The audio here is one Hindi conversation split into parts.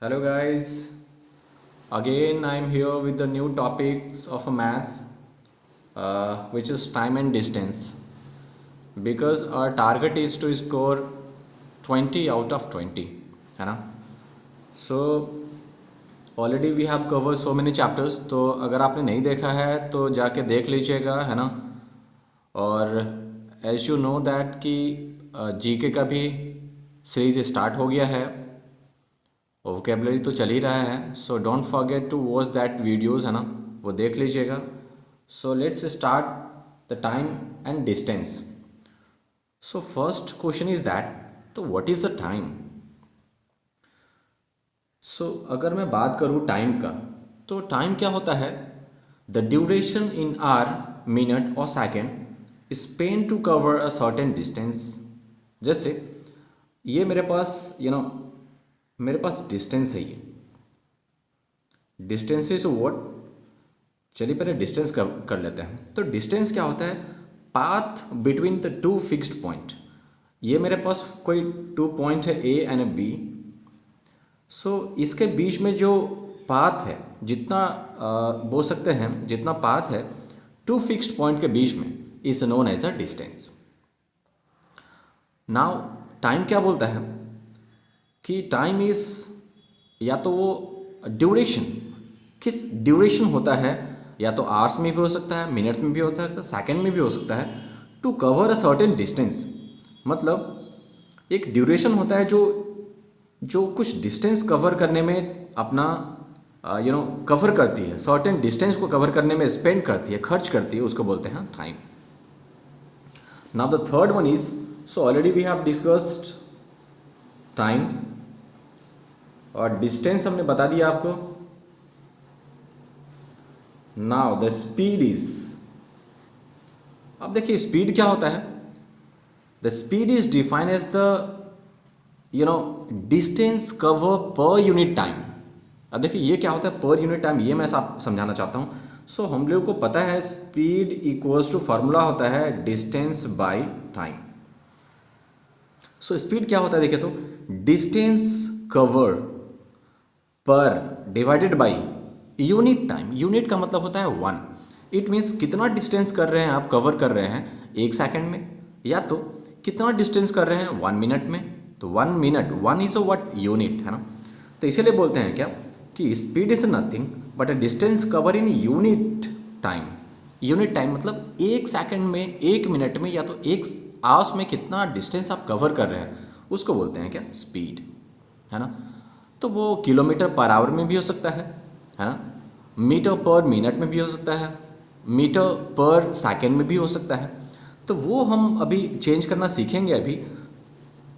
Hello guys, again I am here with the new topics of a maths, which is time and distance. Because our target is to score 20 out of 20, है ना? So already we have covered so many chapters. तो अगर आपने नहीं देखा है तो जाके देख लीजिएगा, है ना? और as you know that कि जीके का भी सीरीज स्टार्ट हो गया है, वोकेबलरी तो चल ही रहा है. So don't forget to watch that videos, है ना, वो देख लीजिएगा. So let's start the time and distance. So first question is that, तो what is the time? So अगर मैं बात करूँ टाइम का, तो टाइम क्या होता है? The duration in hour, minute और second span to cover a certain distance. जैसे ये मेरे पास मेरे पास डिस्टेंस है. ये डिस्टेंस इज व्हाट? चलिए पहले डिस्टेंस कर लेते हैं. तो डिस्टेंस क्या होता है? Path between the two fixed point. ये मेरे पास कोई 2 पॉइंट है, ए एंड बी. सो इसके बीच में जो पाथ है, जितना बोल सकते हैं, जितना पाथ है 2 फिक्स्ड पॉइंट के बीच में, is known as a distance. Now time क्या बोलता है कि टाइम इज, या तो वो ड्यूरेशन, किस ड्यूरेशन होता है, या तो आवर्स में भी हो सकता है, मिनट में भी हो सकता है, सेकंड में भी हो सकता है, to cover a certain distance. मतलब एक ड्यूरेशन होता है जो कुछ डिस्टेंस कवर करने में अपना कवर करती है, सर्टेन डिस्टेंस को कवर करने में स्पेंड करती है, खर्च करती है, उसको बोलते हैं time. Now the third one is, so already we have discussed time और डिस्टेंस हमने बता दिया आपको. नाउ द स्पीड इज, अब देखिए स्पीड क्या होता है? The speed is defined as the distance cover per unit time. अब देखिए ये क्या होता है पर यूनिट टाइम, ये मैं समझाना चाहता हूं. सो हम लोगों को पता है स्पीड इक्वल्स टू फॉर्मूला होता है distance by time. So speed क्या होता है? देखिए तो डिस्टेंस कवर पर divided by unit time. Unit का मतलब होता है 1. इट मीन्स कितना डिस्टेंस कर रहे हैं आप, कवर कर रहे हैं 1 सेकेंड में, या तो कितना डिस्टेंस कर रहे हैं 1 मिनट में. तो 1 minute, 1 is a what? Unit, है ना. तो इसीलिए बोलते हैं क्या कि speed is nothing but a distance cover in unit time. Unit time मतलब 1 सेकेंड में, 1 मिनट में, या तो 1 आवर्स में कितना डिस्टेंस आप कवर कर रहे हैं, उसको बोलते हैं क्या? स्पीड, है ना. तो वो किलोमीटर पर आवर में भी हो सकता है ना, मीटर पर मिनट में भी हो सकता है, मीटर पर सेकेंड में भी हो सकता है. तो वो हम अभी चेंज करना सीखेंगे.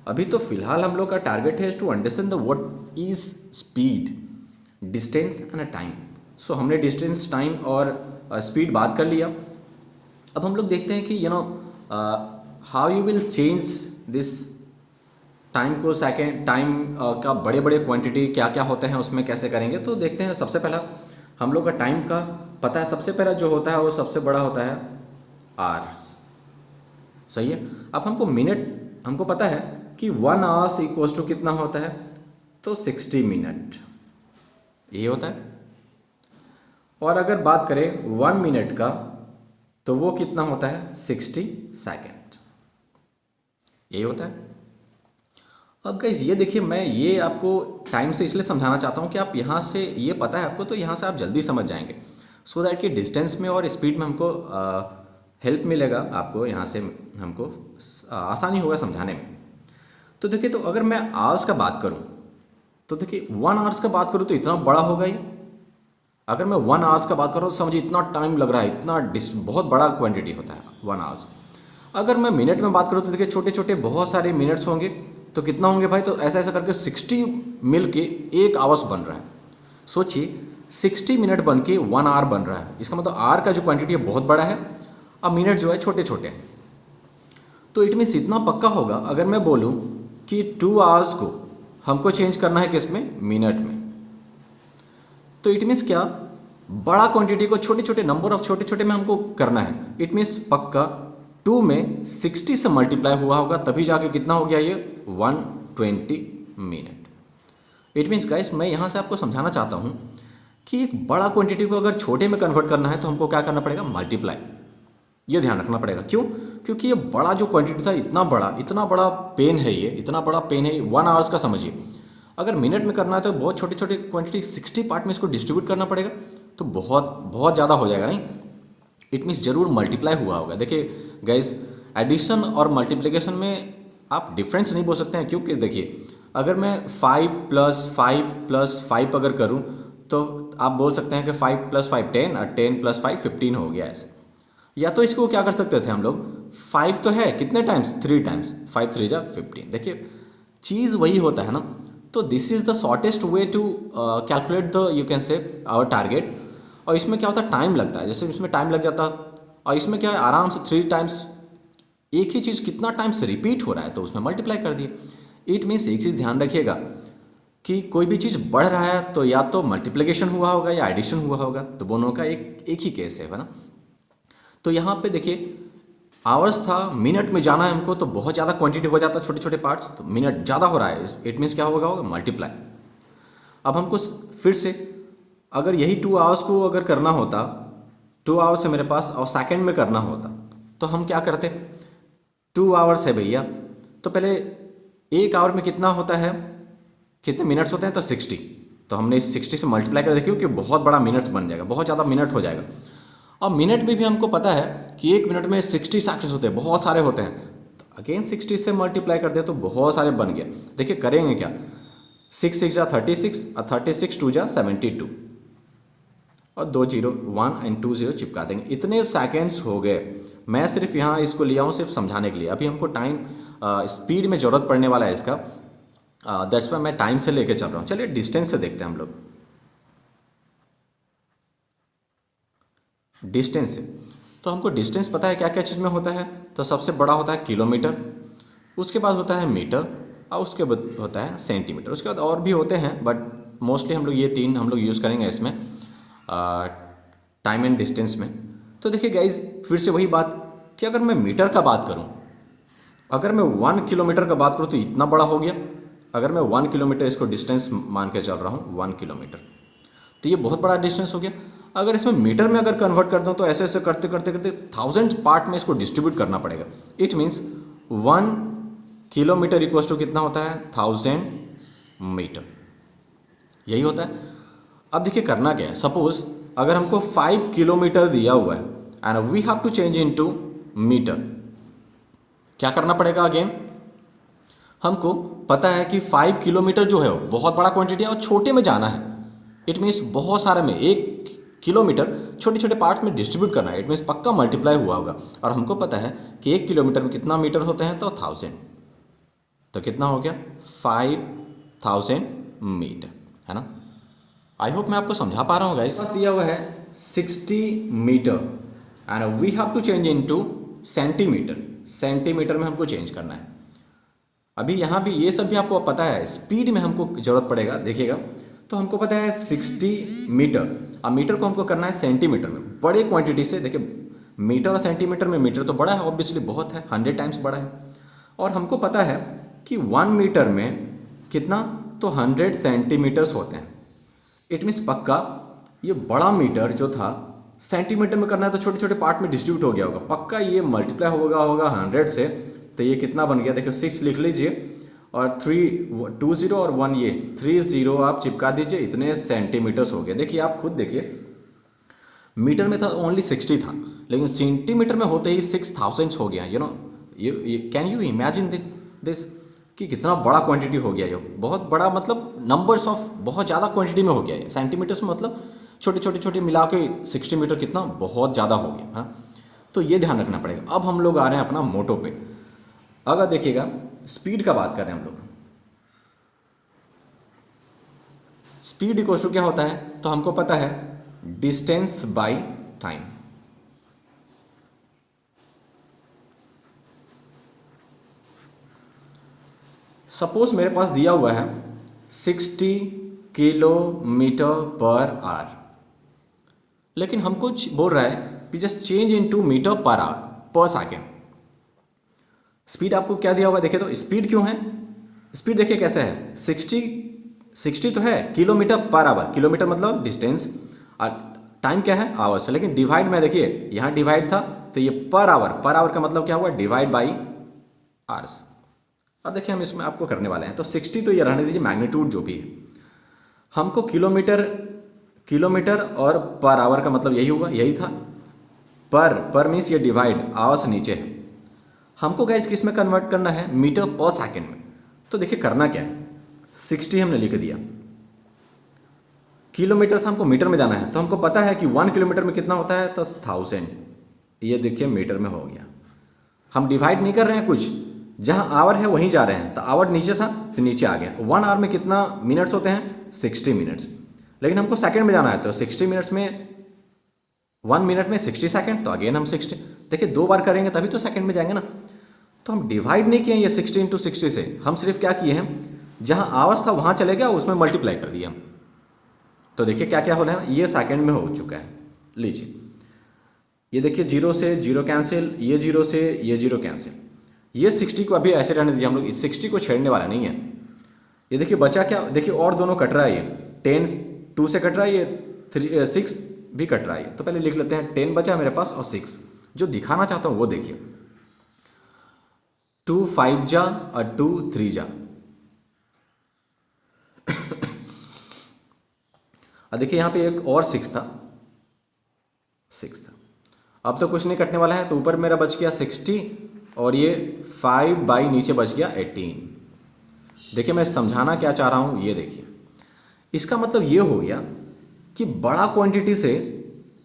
अभी तो फिलहाल हम लोग का टारगेट है to understand the what is speed, distance and a time. So हमने डिस्टेंस, टाइम और स्पीड बात कर लिया. अब हम लोग देखते हैं कि how you will change this time को. सेकेंड टाइम का बड़े बड़े क्वांटिटी क्या क्या होते हैं उसमें कैसे करेंगे. तो देखते हैं. सबसे पहला हम लोग का टाइम का पता है, सबसे पहला जो होता है वो सबसे बड़ा होता है आवर्स. सही है. अब हमको मिनट, हमको पता है कि 1 आवर्स इक्वल्स टू कितना होता है, तो 60 मिनट ये होता है. और अगर बात करें 1 मिनट का, तो वो कितना होता है? 60 सेकेंड ये होता है. अब गाइस ये देखिए, मैं ये आपको टाइम से इसलिए समझाना चाहता हूँ कि आप यहाँ से, ये पता है आपको, तो यहाँ से आप जल्दी समझ जाएंगे. सो दैट कि डिस्टेंस में और स्पीड में हमको हेल्प मिलेगा. आपको यहाँ से हमको आसानी होगा समझाने में. तो देखिए, तो अगर मैं आवर्स का बात करूँ, तो देखिए 1 आवर्स का बात करूँ तो इतना बड़ा होगा ही. अगर मैं 1 आवर्स का बात करूँ तो समझिए इतना टाइम लग रहा है, इतना बहुत बड़ा क्वांटिटी होता है 1 आवर्स. अगर मैं मिनट में बात करूँ तो देखिए छोटे छोटे बहुत सारे मिनट्स होंगे, तो कितना होंगे भाई? तो ऐसा ऐसा करके 60 मिल के 1 आवर्स बन रहा है. सोचिए 60 मिनट बन के 1 आवर बन रहा है. इसका मतलब आवर का जो क्वांटिटी है बहुत बड़ा है, अब मिनट जो है छोटे छोटे हैं. तो इट मीन्स इतना पक्का होगा अगर मैं बोलूँ कि 2 आवर्स को हमको चेंज करना है किस में? मिनट में. तो इट मीन्स क्या? बड़ा क्वांटिटी को छोटे छोटे नंबर ऑफ छोटे छोटे में हमको करना है. इट मीन्स पक्का 2 में 60 से मल्टीप्लाई हुआ होगा, तभी जाके कितना हो गया ये? 120 मिनट. इट मीन्स गाइस मैं यहाँ से आपको समझाना चाहता हूँ कि एक बड़ा क्वांटिटी को अगर छोटे में कन्वर्ट करना है तो हमको क्या करना पड़ेगा, मल्टीप्लाई। ये ध्यान रखना पड़ेगा। क्यों? क्योंकि ये बड़ा जो क्वांटिटी था, इतना बड़ा पेन है ये, इतना बड़ा पेन है 1 आवर्स का समझिए। अगर मिनट में करना है तो बहुत छोटे छोटे क्वांटिटी 60 पार्ट में इसको डिस्ट्रीब्यूट करना पड़ेगा, तो बहुत ज़्यादा हो जाएगा नहीं। इट मीन्स जरूर मल्टीप्लाई हुआ होगा। देखिए गाइस, एडिशन और मल्टीप्लिकेशन में आप डिफरेंस नहीं बोल सकते हैं, क्योंकि देखिए अगर मैं 5 + 5 + 5 अगर करूं तो आप बोल सकते हैं कि 5 + 5 10 और 10 + 5 15 हो गया ऐसे। या तो इसको क्या कर सकते थे हम लोग, 5 तो है कितने टाइम्स, 3 टाइम्स, 5 3 जा 15। देखिए चीज़ वही होता है ना। तो this is the shortest way to calculate the, you can say, our target. और इसमें क्या होता है, टाइम लगता है। जैसे इसमें टाइम लग जाता, और इसमें क्या है, आराम से 3 टाइम्स एक ही चीज़ कितना टाइम्स रिपीट हो रहा है तो उसमें मल्टीप्लाई कर दिए। इट मीन्स एक चीज़ ध्यान रखिएगा कि कोई भी चीज़ बढ़ रहा है तो या तो मल्टीप्लिकेशन हुआ होगा या एडिशन हुआ होगा, तो दोनों का एक ही केस है ना। तो यहाँ पे देखिए आवर्स था, मिनट में जाना है हमको, तो बहुत ज़्यादा क्वांटिटी हो जाता है, छोटे छोटे पार्ट्स, तो मिनट ज़्यादा हो रहा है। इट मीन्स क्या होगा मल्टीप्लाई। अब हमको फिर से अगर यही 2 आवर्स को अगर करना होता, 2 आवर्स है मेरे पास और सेकंड में करना होता, तो हम क्या करते, 2 आवर्स है भैया, तो पहले 1 आवर में कितना होता है, कितने मिनट्स होते हैं, तो 60। तो हमने इस 60 से मल्टीप्लाई कर देखिए कि बहुत बड़ा मिनट्स बन जाएगा, बहुत ज़्यादा मिनट हो जाएगा। और मिनट में भी हमको पता है कि 1 मिनट में 60 सेकंड्स होते हैं, बहुत सारे होते हैं। तो अगेन 60 से मल्टीप्लाई कर दे तो बहुत सारे बन गए। देखिए करेंगे क्या, 6 6 जा 36 और 36 2 जा 72 और 2 0 1 एंड 2 0 चिपका देंगे। इतने सेकेंड्स हो गए। मैं सिर्फ यहाँ इसको लिया हूँ सिर्फ समझाने के लिए। अभी हमको टाइम स्पीड में ज़रूरत पड़ने वाला है इसका, दैट्स वाई मैं टाइम से लेके चल रहा हूँ। चलिए डिस्टेंस से देखते हैं हम लोग। डिस्टेंस से तो हमको डिस्टेंस पता है क्या क्या चीज़ में होता है। तो सबसे बड़ा होता है किलोमीटर, उसके बाद होता है मीटर, और उसके बाद होता है सेंटीमीटर। उसके बाद और भी होते हैं, बट मोस्टली हम लोग ये 3 हम लोग यूज़ करेंगे इसमें, टाइम एंड डिस्टेंस में। तो देखिए गाइज, फिर से वही बात कि अगर मैं मीटर का बात करूं, अगर मैं 1 किलोमीटर का बात करूं तो इतना बड़ा हो गया। अगर मैं 1 किलोमीटर इसको डिस्टेंस मान के चल रहा हूं, 1 किलोमीटर, तो ये बहुत बड़ा डिस्टेंस हो गया। अगर इसमें मीटर में अगर कन्वर्ट कर दूं तो ऐसे ऐसे करते करते करते 1000 पार्ट में इसको डिस्ट्रीब्यूट करना पड़ेगा। It means 1 kilometre equals to कितना होता है, 1000 मीटर, यही होता है। अब देखिए करना क्या है, सपोज अगर हमको 5 किलोमीटर दिया हुआ है and we have to change into metre, क्या करना पड़ेगा। अगेन हमको पता है कि 5 किलोमीटर जो है वो बहुत बड़ा क्वांटिटी है और छोटे में जाना है। इट मीन्स बहुत सारे में 1 किलोमीटर छोटे छोटे पार्ट्स में डिस्ट्रीब्यूट करना है। इट मीन्स पक्का मल्टीप्लाई हुआ होगा। और हमको पता है कि 1 किलोमीटर में कितना मीटर होते हैं, तो 1000, तो कितना हो गया 5000 मीटर, है ना। आई होप मैं आपको समझा पा रहा हूँ गाइस। दिया हुआ है 60 metre and we have to change into centimetre. Centimetre में हमको चेंज करना है। अभी यहाँ भी ये सब भी आपको पता है, स्पीड में हमको जरूरत पड़ेगा। देखिएगा तो हमको पता है 60 मीटर, अब मीटर को हमको करना है सेंटीमीटर में, बड़े क्वांटिटी से। देखिए मीटर और सेंटीमीटर में, मीटर तो बड़ा है ऑब्वियसली, बहुत है, 100 टाइम्स बड़ा है। और हमको पता है कि 1 मीटर में कितना, तो 100 सेंटीमीटर्स होते हैं। इट मीन्स पक्का ये बड़ा मीटर जो था सेंटीमीटर में करना है तो छोटे छोटे पार्ट में डिस्ट्रीब्यूट हो गया होगा। पक्का ये मल्टीप्लाई होगा 100 से। तो ये कितना बन गया, देखिए 6 लिख लीजिए और 2 0 और 1 ये 3 0 आप चिपका दीजिए, इतने सेंटीमीटर्स हो गए। देखिए आप खुद देखिए, मीटर में था ओनली 60 था, लेकिन सेंटीमीटर में होते ही 6000 हो गया। You know, can you imagine this कि कितना बड़ा क्वांटिटी हो गया ये, बहुत बड़ा, मतलब नंबर्स ऑफ बहुत ज़्यादा क्वांटिटी में हो गया है। सेंटीमीटर्स में मतलब छोटे छोटे छोटे मिला के 60 मीटर कितना बहुत ज़्यादा हो गया, हाँ। तो ये ध्यान रखना पड़ेगा। अब हम लोग आ रहे हैं अपना मोटो पे। अगर देखिएगा स्पीड का बात कर रहे हैं हम लोग, स्पीड इक्वल टू क्या होता है, तो हमको पता है डिस्टेंस बाय टाइम। सपोज मेरे पास दिया हुआ है 60 किलोमीटर पर आवर, लेकिन हमको बोल रहा है कि just change into metre per hour per second. Speed आपको क्या दिया हुआ है, देखिए तो स्पीड क्यों है, स्पीड देखिए कैसे है, 60 तो है, किलोमीटर पर आवर, किलोमीटर मतलब डिस्टेंस, टाइम क्या है आवर्स, लेकिन डिवाइड में देखिए यहाँ डिवाइड था तो ये पर आवर का मतलब क्या हुआ डिवाइड बाई आवर्स। अब देखिए हम इसमें आपको करने वाले हैं, तो 60 तो ये रहने दीजिए, मैग्नीट्यूड जो भी है, हमको किलोमीटर और पर आवर का मतलब यही हुआ, यही था। पर मीन्स ये डिवाइड, आवर्स नीचे है, हमको गाइस किस में कन्वर्ट करना है, मीटर पर सेकेंड में। तो देखिए करना क्या है, 60 हमने लिख दिया, किलोमीटर था, हमको मीटर में जाना है, तो हमको पता है कि 1 किलोमीटर में कितना होता है, तो 1000, ये देखिए मीटर में हो गया। हम डिवाइड नहीं कर रहे हैं कुछ, जहां आवर है वहीं जा रहे हैं, तो आवर नीचे था तो नीचे आ गया। 1 आवर में कितना मिनट्स होते हैं, 60 मिनट्स, लेकिन हमको सेकंड में जाना है, तो 60 मिनट्स में 1 मिनट में 60 सेकंड, तो अगेन हम 60, देखिए 2 बार करेंगे तभी तो सेकंड में जाएंगे ना। तो हम डिवाइड नहीं किए ये 60 × 60 से, हम सिर्फ क्या किए हैं, जहां आवर्स था वहां चले गया, उसमें मल्टीप्लाई कर दिया हम। तो देखिए क्या क्या हो रहा है, ये सेकंड में हो चुका है। लीजिए ये देखिए 0 से 0 कैंसिल, ये 0 से ये 0 कैंसिल, ये 60 को अभी ऐसे रहने दीजिए, हम लोग इस 60 को छेड़ने वाला नहीं है। ये देखिए बचा क्या, देखिए और दोनों कट रहा है, ये 10 2 से कट रहा है, ये 6 भी कट रहा है। तो पहले लिख लेते हैं, 10 बचा है मेरे पास और 6, जो दिखाना चाहता हूं वो देखिए, 2 5 जा और 2 3 जा। अब देखिए यहाँ पे एक और 6 था, अब तो कुछ नहीं कटने वाला है, तो ऊपर मेरा बच गया 60 और ये 5 बाई नीचे बच गया 18। देखिए मैं समझाना क्या चाह रहा हूं, ये देखिए, इसका मतलब ये हो गया कि बड़ा क्वांटिटी से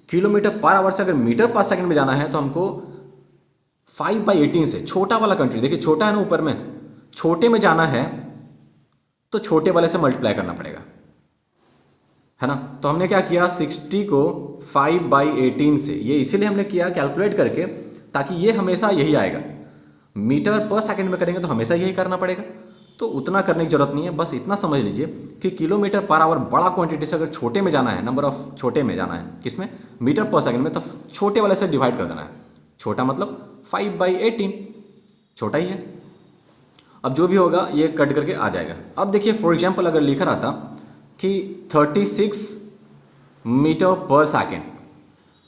किलोमीटर पर आवर से अगर मीटर पर सेकंड में जाना है, तो हमको 5/18 से, छोटा वाला क्वांटिटी देखिए छोटा है ना ऊपर में, छोटे में जाना है तो छोटे वाले से मल्टीप्लाई करना पड़ेगा, है ना। तो हमने क्या किया, 60 को 5/18 से, ये इसीलिए हमने किया कैलकुलेट करके, ताकि ये हमेशा यही आएगा। मीटर पर सेकंड में करेंगे तो हमेशा यही करना पड़ेगा, तो उतना करने की जरूरत नहीं है। बस इतना समझ लीजिए कि किलोमीटर पर आवर बड़ा क्वांटिटी से अगर छोटे में जाना है, नंबर ऑफ छोटे में जाना है, किसमें, मीटर पर सेकंड में, तो छोटे वाले से डिवाइड कर देना है। छोटा मतलब 5/18, छोटा ही है। अब जो भी होगा ये कट करके आ जाएगा। अब देखिए फॉर एग्जाम्पल अगर लिखा रहता कि 36 metre per second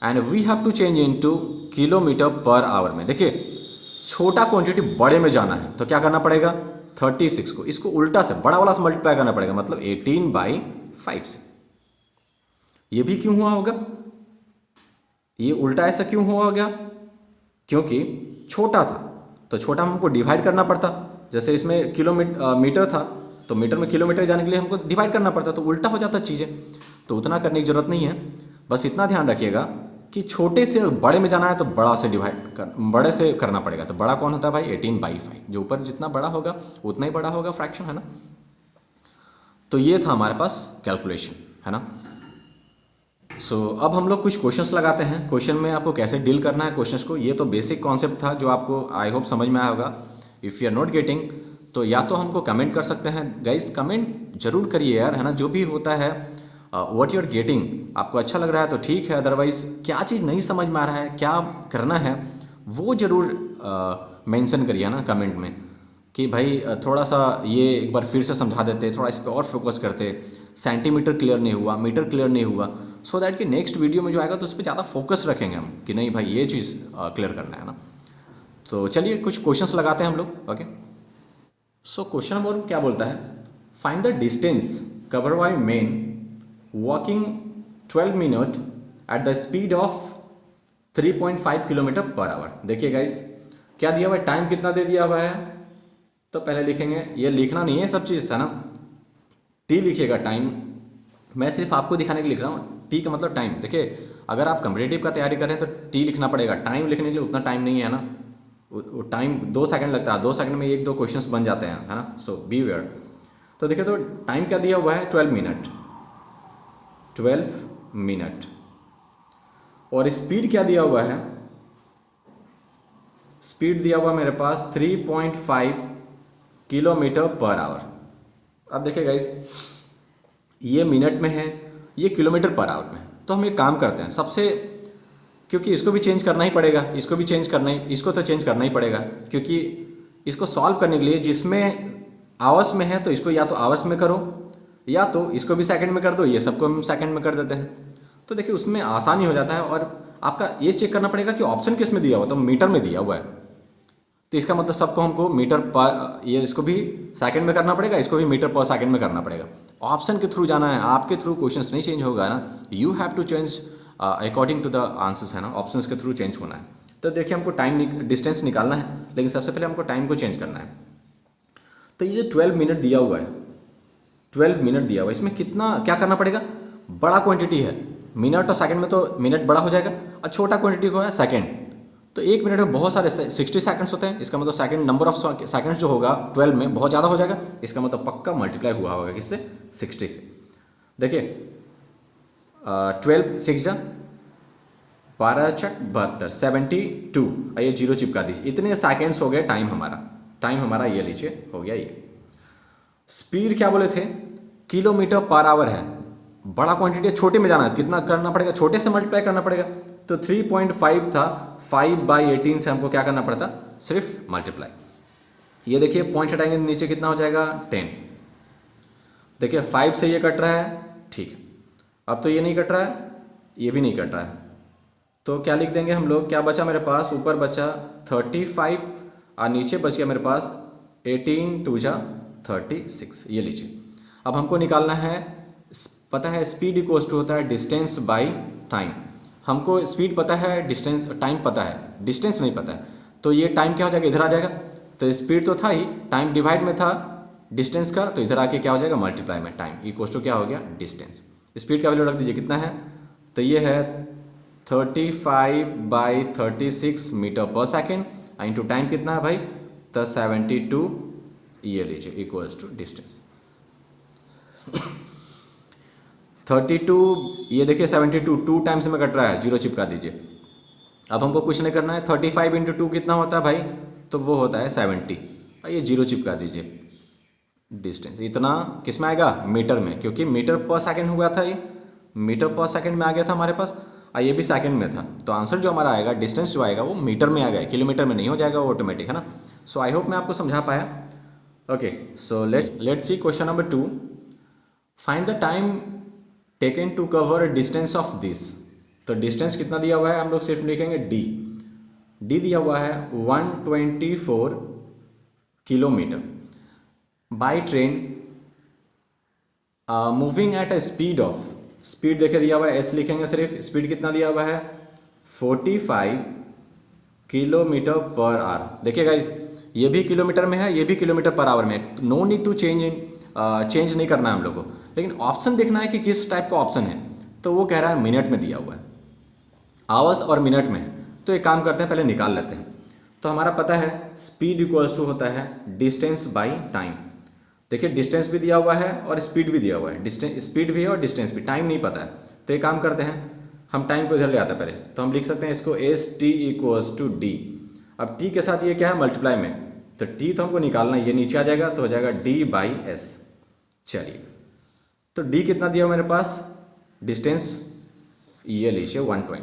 and we have to change into kilometre per hour में, देखिए छोटा क्वांटिटी बड़े में जाना है तो क्या करना पड़ेगा, 36 को इसको उल्टा से बड़ा वाला से मल्टीप्लाई करना पड़ेगा, मतलब 18/5 से। ये भी क्यों हुआ होगा, ये उल्टा ऐसा क्यों हुआ होगा, क्योंकि छोटा था तो छोटा हमको डिवाइड करना पड़ता, जैसे इसमें मीटर था तो मीटर में किलोमीटर जाने के लिए हमको डिवाइड करना पड़ता, तो उल्टा हो जाता चीज़ें। तो उतना करने की जरूरत नहीं है, बस इतना ध्यान रखिएगा कि छोटे से बड़े में जाना है तो बड़े से करना पड़ेगा। तो बड़ा कौन होता है भाई, 18/5, जो ऊपर जितना बड़ा होगा उतना ही बड़ा होगा फ्रैक्शन, है ना। तो ये था हमारे पास कैलकुलेशन, है ना। सो अब हम लोग कुछ क्वेश्चंस लगाते हैं, क्वेश्चन में आपको कैसे डील करना है क्वेश्चंस को। ये तो बेसिक कॉन्सेप्ट था जो आपको आई होप समझ में आया होगा। If you are not getting तो या तो हमको कमेंट कर सकते हैं, गाइस कमेंट जरूर करिए यार, है ना। जो भी होता है व्हाट यू आर गेटिंग, आपको अच्छा लग रहा है तो ठीक है, अदरवाइज क्या चीज़ नहीं समझ में आ रहा है, क्या करना है, वो ज़रूर मेंशन करिए ना कमेंट में, कि भाई थोड़ा सा ये एक बार फिर से समझा देते, थोड़ा इस पर और फोकस करते, सेंटीमीटर क्लियर नहीं हुआ, मीटर क्लियर नहीं हुआ, सो दैट कि नेक्स्ट वीडियो में जो आएगा तो उस पर ज़्यादा फोकस रखेंगे हम, कि नहीं भाई ये चीज़ क्लियर करना है ना। तो चलिए कुछ क्वेश्चंस लगाते हैं हम लोग, ओके। सो क्वेश्चन नंबर क्या बोलता है, find the distance cover by man walking 12 minute eight the speed of 3.5 kilometre per our. देखिए गाइस क्या दिया हुआ है, टाइम कितना दे दिया हुआ है, तो पहले लिखेंगे, ये लिखना नहीं है सब चीज़, है ना। टी लिखिएगा टाइम, मैं सिर्फ आपको दिखाने के लिए लिख रहा हूँ। टी का मतलब टाइम, देखिए अगर आप कम्पिटिटिव का तैयारी करें तो टी लिखना पड़ेगा, टाइम लिखने के लिए उतना टाइम नहीं है ना, वो टाइम 2 सेकंड लगता है, 2 सेकंड में 1-2 क्वेश्चंस बन जाते हैं, है ना। सो बी वेयर। तो देखिए तो टाइम क्या दिया हुआ है, 12 मिनट, 12 मिनट, और स्पीड क्या दिया हुआ है, स्पीड दिया हुआ मेरे पास 3.5 किलोमीटर पर आवर। अब देखिए गाइस ये मिनट में है, ये किलोमीटर पर आवर में है, तो हम एक काम करते हैं सबसे, क्योंकि इसको भी चेंज करना ही पड़ेगा, इसको भी चेंज करना ही, इसको तो चेंज करना ही पड़ेगा, क्योंकि इसको सॉल्व करने के लिए जिसमें आवर्स में है तो इसको या तो आवर्स में करो या तो इसको भी सेकंड में कर दो, ये सबको हम सेकंड में कर देते हैं। तो देखिए उसमें आसानी हो जाता है। और आपका ये चेक करना पड़ेगा कि ऑप्शन किस में दिया हुआ, तो मीटर में दिया हुआ है, तो इसका मतलब सबको हमको मीटर पर, ये इसको भी सेकंड में करना पड़ेगा, इसको भी मीटर पर सेकंड में करना पड़ेगा। ऑप्शन के थ्रू जाना है, आपके थ्रू क्वेश्चंस नहीं चेंज होगा ना, you have to change according to the answers, है ना, ऑप्शंस के थ्रू चेंज होना है। तो देखिए हमको टाइम डिस्टेंस निकालना है, लेकिन सबसे पहले हमको टाइम को चेंज करना है। तो ये 12 मिनट दिया हुआ है, 12 मिनट दिया हुआ है, इसमें कितना क्या करना पड़ेगा, बड़ा क्वांटिटी है, मिनट और सेकंड में तो मिनट बड़ा हो जाएगा, और छोटा क्वांटिटी को है सेकंड। तो एक मिनट में बहुत सारे 60 सेकंड्स होते हैं, इसका मतलब सेकंड नंबर ऑफ सेकंड्स जो होगा 12 में बहुत ज़्यादा हो जाएगा, इसका मतलब पक्का मल्टीप्लाई हुआ होगा किससे, 60 से। देखिए 12 6 12 चक 72 72, ये जीरो चिपका दीजिए, इतने सेकंड्स हो गए टाइम हमारा ये लीजिए हो गया ये। स्पीड क्या बोले थे, किलोमीटर पर आवर है, बड़ा क्वांटिटी है, छोटे में जाना है, कितना करना पड़ेगा, छोटे से मल्टीप्लाई करना पड़ेगा। तो 3.5 था, 5/18 से हमको क्या करना पड़ता, सिर्फ मल्टीप्लाई। ये देखिए पॉइंट हटाएंगे नीचे कितना हो जाएगा 10। देखिए 5 से ये कट रहा है, ठीक, अब तो ये नहीं कट रहा है, ये भी नहीं कट रहा है, तो क्या लिख देंगे हम लोग, क्या बचा मेरे पास, ऊपर बचा 35 और नीचे बच गया मेरे पास 18 2 जा 36। ये लीजिए। अब हमको निकालना है, पता है स्पीड इक्वल्स टू होता है डिस्टेंस बाई टाइम। हमको स्पीड पता है, डिस्टेंस टाइम पता है, डिस्टेंस नहीं पता है, तो ये टाइम क्या हो जाएगा, इधर आ जाएगा। तो स्पीड तो था ही, टाइम डिवाइड में था डिस्टेंस का, तो इधर आके क्या हो जाएगा, मल्टीप्लाई में टाइम इक्वल्स टू क्या हो गया, डिस्टेंस। स्पीड का वैल्यू रख दीजिए, कितना है, तो ये है 35/36 metre per second, into time कितना है भाई, तो 72, ये लीजिए इक्वल्स टू डिस्टेंस 32। ये देखिए 72 2 टाइम्स में कट रहा है, जीरो चिपका दीजिए। अब हमको कुछ नहीं करना है, 35 × 2 कितना होता है भाई, तो वो होता है 70, ये जीरो चिपका दीजिए। डिस्टेंस इतना किस में आएगा, मीटर में, क्योंकि मीटर पर सेकंड हुआ था, ये मीटर पर सेकंड में आ गया था हमारे पास, और ये भी सेकंड में था, तो आंसर जो हमारा आएगा, डिस्टेंस जो आएगा वो मीटर में आ गया, किलोमीटर में नहीं हो जाएगा, वो ऑटोमेटिक है ना। सो आई होप मैं आपको समझा पाया। Okay, so let's see question number 2। Find the time taken to cover distance of this. तो डिस्टेंस कितना दिया हुआ है, हम लोग सिर्फ लिखेंगे डी दिया हुआ है 124 kilometre by train moving at a speed of, speed देखे दिया हुआ है, एस लिखेंगे सिर्फ, स्पीड कितना दिया हुआ है 45 किलोमीटर पर आवर। देखिए गाइस, ये भी किलोमीटर में है, ये भी किलोमीटर पर आवर में है, नो नीड टू चेंज नहीं करना है हम लोग को, लेकिन ऑप्शन देखना है कि किस टाइप का ऑप्शन है। तो वो कह रहा है मिनट में दिया हुआ है, आवर्स और मिनट में है, तो एक काम करते हैं पहले निकाल लेते हैं। तो हमारा पता है स्पीड इक्वल्स टू होता है डिस्टेंस बाई टाइम। देखिए डिस्टेंस भी दिया हुआ है और स्पीड भी दिया हुआ है, स्पीड भी है और डिस्टेंस भी, टाइम नहीं पता है। तो एक काम करते हैं, हम टाइम को इधर ले आते हैं पहले, तो हम लिख सकते हैं इसको S T equals to D. अब टी के साथ ये क्या है, मल्टीप्लाई में, तो टी तो हमको निकालना है, ये नीचे आ जाएगा तो हो जाएगा डी बाई एस। चलिए, तो डी कितना दिया मेरे पास, डिस्टेंस ये लीजिए 120,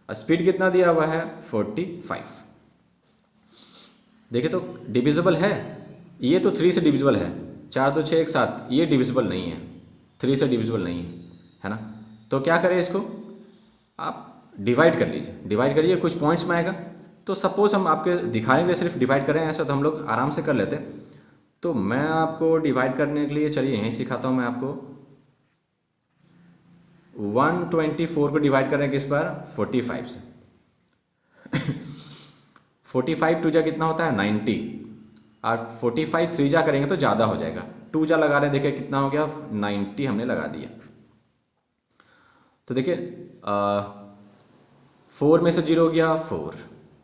और स्पीड कितना दिया हुआ है 45। देखिए तो डिविजिबल है, ये तो 3 से डिविजिबल है, 4 2 6 1 7, ये डिविजिबल नहीं है, 3 से डिविजिबल नहीं है ना। तो क्या करें, इसको आप डिवाइड कर लीजिए, डिवाइड करिए, कुछ पॉइंट्स में आएगा। तो सपोज हम आपके दिखाने के लिए सिर्फ डिवाइड करें, ऐसा तो हम लोग आराम से कर लेते हैं। तो मैं आपको डिवाइड करने के लिए, चलिए यहीं सिखाता हूँ मैं आपको। 124 को डिवाइड करें किस पर, 45 से। 45 2 जा कितना होता है 90, और 45 3 जा करेंगे तो ज़्यादा हो जाएगा, 2 जा लगा रहे हैं, देखिए कितना हो गया 90 हमने लगा दिया। तो देखिए 4 में से 0 हो गया 4,